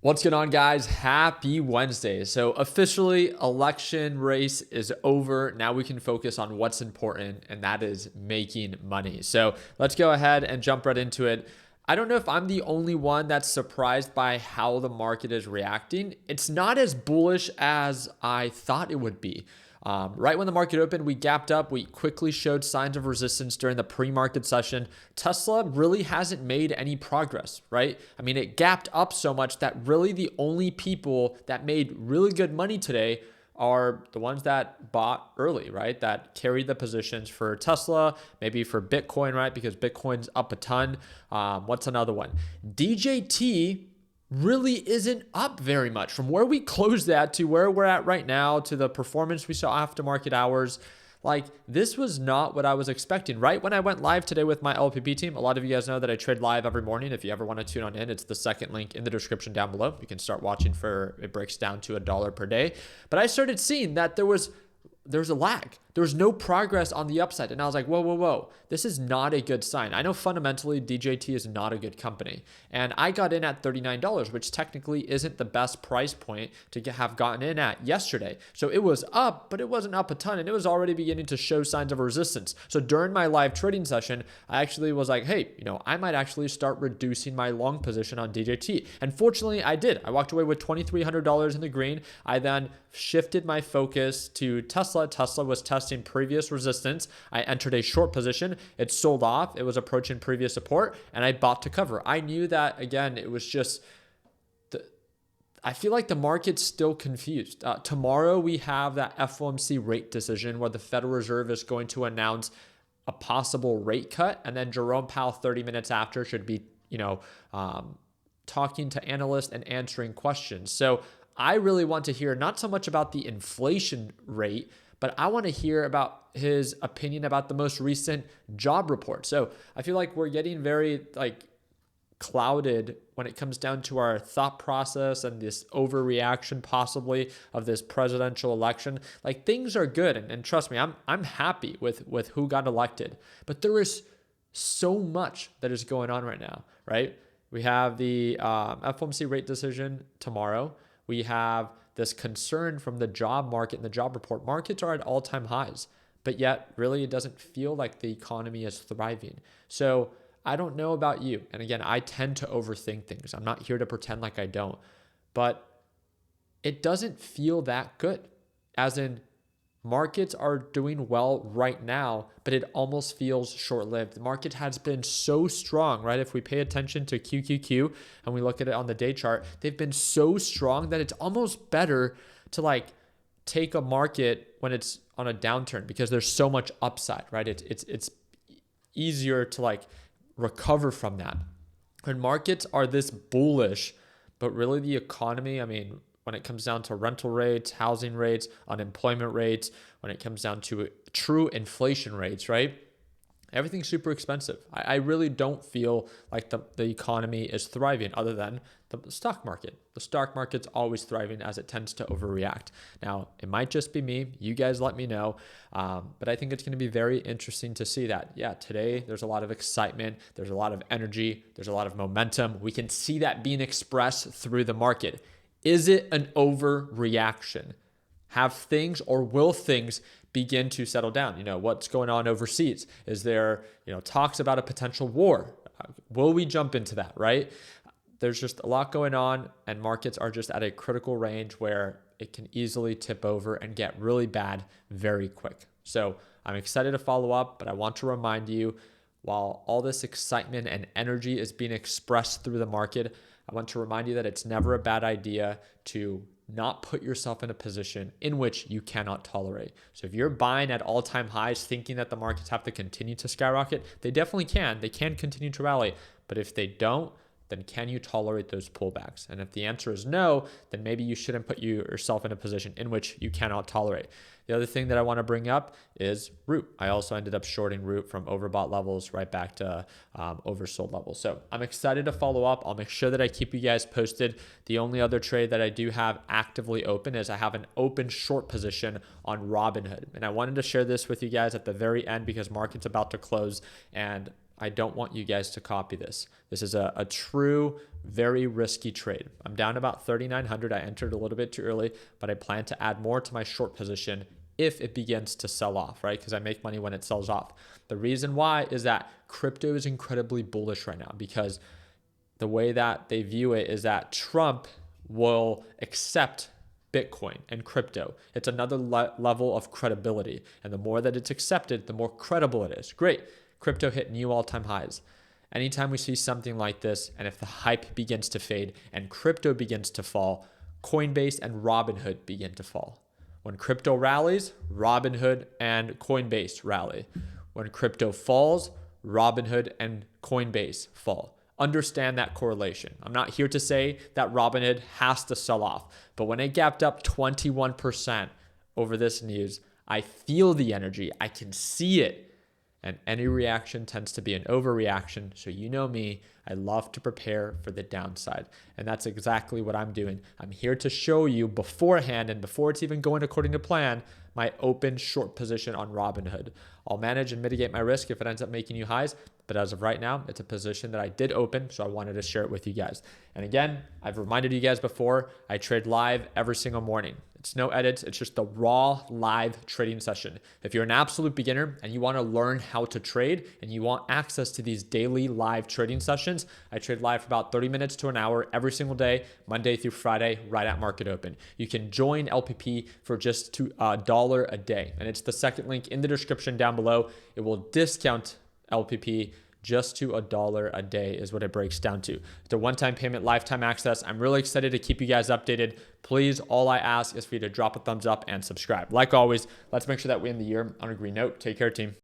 What's going on, guys? Happy Wednesday. So officially, election race is over. Now we can focus on what's important, and that is making money. So let's go ahead and jump right into it. I don't know if I'm the only one that's surprised by how the market is reacting. It's not as bullish as I thought it would be. Right when the market opened, we gapped up. We quickly showed signs of resistance during the pre-market session. Tesla really hasn't made any progress, right? I mean, it gapped up so much that really the only people that made really good money today are the ones that bought early, right? That carried the positions for Tesla, maybe for Bitcoin, right? Because Bitcoin's up a ton. What's another one? DJT really isn't up very much from where we closed at to where we're at right now to the performance we saw after market hours. Like, this was not what I was expecting. Right when I went live today with my LPP team, a lot of you guys know that I trade live every morning. If you ever want to tune on in, it's the second link in the description down below. You can start watching it breaks down to $1 per day. But I started seeing that there was a lag. There was no progress on the upside. And I was like, whoa, whoa, whoa. This is not a good sign. I know fundamentally DJT is not a good company. And I got in at $39, which technically isn't the best price point to have gotten in at yesterday. So it was up, but it wasn't up a ton. And it was already beginning to show signs of resistance. So during my live trading session, I actually was like, hey, I might actually start reducing my long position on DJT. And fortunately, I did. I walked away with $2,300 in the green. I then shifted my focus to Tesla. Tesla was testing previous resistance. I entered a short position. It sold off. It was approaching previous support, and I bought to cover. I knew that, again, it was just I feel like the market's still confused. Tomorrow we have that FOMC rate decision where the Federal Reserve is going to announce a possible rate cut, and then Jerome Powell 30 minutes after should be, talking to analysts and answering questions. So I really want to hear not so much about the inflation rate, but I want to hear about his opinion about the most recent job report. So I feel like we're getting very clouded when it comes down to our thought process and this overreaction possibly of this presidential election. Like, things are good, and trust me, I'm happy with who got elected, but there is so much that is going on right now, right? We have the FOMC rate decision tomorrow. We have this concern from the job market and the job report. Markets are at all-time highs, but yet really it doesn't feel like the economy is thriving. So I don't know about you. And again, I tend to overthink things. I'm not here to pretend like I don't, but it doesn't feel that good. As in, markets are doing well right now, but it almost feels short-lived. The market has been so strong, right? If we pay attention to QQQ and we look at it on the day chart, they've been so strong that it's almost better to take a market when it's on a downturn because there's so much upside, right? It's easier to recover from that. When markets are this bullish, but really the economy, I mean, when it comes down to rental rates, housing rates, unemployment rates, when it comes down to true inflation rates, right? Everything's super expensive. I really don't feel like the economy is thriving other than the stock market. The stock market's always thriving as it tends to overreact. Now, it might just be me. You guys let me know. But I think it's going to be very interesting to see that. Yeah, today there's a lot of excitement. There's a lot of energy. There's a lot of momentum. We can see that being expressed through the market. Is it an overreaction? Have things or will things begin to settle down? What's going on overseas? Is there, talks about a potential war? Will we jump into that, right? There's just a lot going on, and markets are just at a critical range where it can easily tip over and get really bad very quick. So I'm excited to follow up, but I want to remind you, while all this excitement and energy is being expressed through the market, I want to remind you that it's never a bad idea to not put yourself in a position in which you cannot tolerate. So if you're buying at all-time highs thinking that the markets have to continue to skyrocket, they definitely can. They can continue to rally. But if they don't, then can you tolerate those pullbacks? And if the answer is no, then maybe you shouldn't put yourself in a position in which you cannot tolerate. The other thing that I want to bring up is Root. I also ended up shorting Root from overbought levels right back to oversold levels. So I'm excited to follow up. I'll make sure that I keep you guys posted. The only other trade that I do have actively open is I have an open short position on Robinhood. And I wanted to share this with you guys at the very end because market's about to close, and I don't want you guys to copy this. This is a true, very risky trade. I'm down about 3,900. I entered a little bit too early, but I plan to add more to my short position if it begins to sell off, right? Because I make money when it sells off. The reason why is that crypto is incredibly bullish right now, because the way that they view it is that Trump will accept Bitcoin and crypto. It's another level of credibility. And the more that it's accepted, the more credible it is. Great. Crypto hit new all-time highs. Anytime we see something like this, and if the hype begins to fade and crypto begins to fall, Coinbase and Robinhood begin to fall. When crypto rallies, Robinhood and Coinbase rally. When crypto falls, Robinhood and Coinbase fall. Understand that correlation. I'm not here to say that Robinhood has to sell off, but when it gapped up 21% over this news, I feel the energy. I can see it. And any reaction tends to be an overreaction. So you know me, I love to prepare for the downside. And that's exactly what I'm doing. I'm here to show you beforehand, and before it's even going according to plan, my open short position on Robinhood. I'll manage and mitigate my risk if it ends up making new highs. But as of right now, it's a position that I did open, so I wanted to share it with you guys. And again, I've reminded you guys before, I trade live every single morning. It's no edits. It's just the raw live trading session. If you're an absolute beginner and you want to learn how to trade and you want access to these daily live trading sessions, I trade live for about 30 minutes to an hour every single day, Monday through Friday, right at market open. You can join LPP for just $1 a day. And it's the second link in the description down below. It will discount LPP just to $1 a day is what it breaks down to. It's a one-time payment, lifetime access. I'm really excited to keep you guys updated. Please, all I ask is for you to drop a thumbs up and subscribe. Like always, let's make sure that we end the year on a green note. Take care, team.